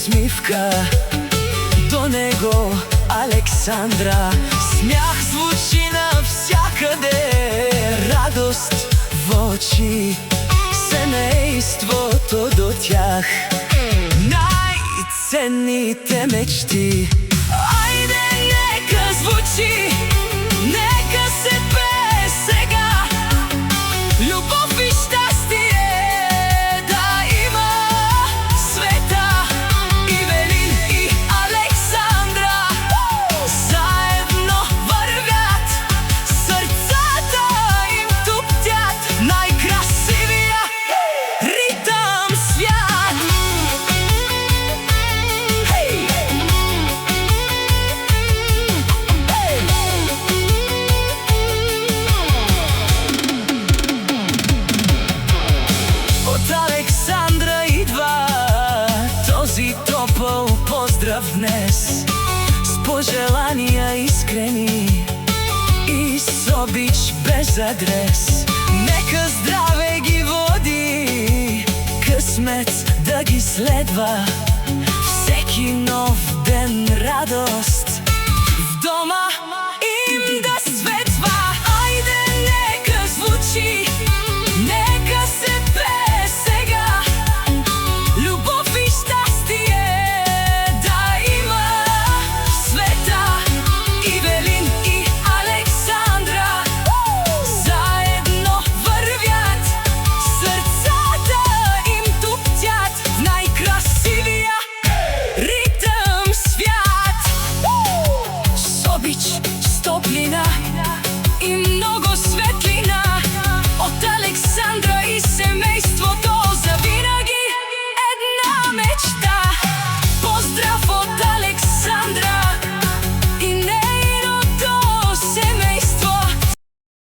усмивка до него Александра. Смях звучи навсякъде, радост в очи, семейството до тях, най-ценните мечти. Айде, нека звучи, нека се пее сега, любов и щастие да има света. Ивелин и Александра заедно вървят, сърцата им туптят, най-красивия ритъм свят. От Александра идва този топъл поздрав днес, с пожелания искрени и с обич без адрес. Нека здраве ги води, късмет да ги следва, всеки нов ден радост в дома им да светва. Айде, нека звучи, нека се пее сега, любов и щастие да има в света. Ивелин и Александра заедно вървят, сърцата им туптят в най-красивия ритъм свят. С обич, с топлина и много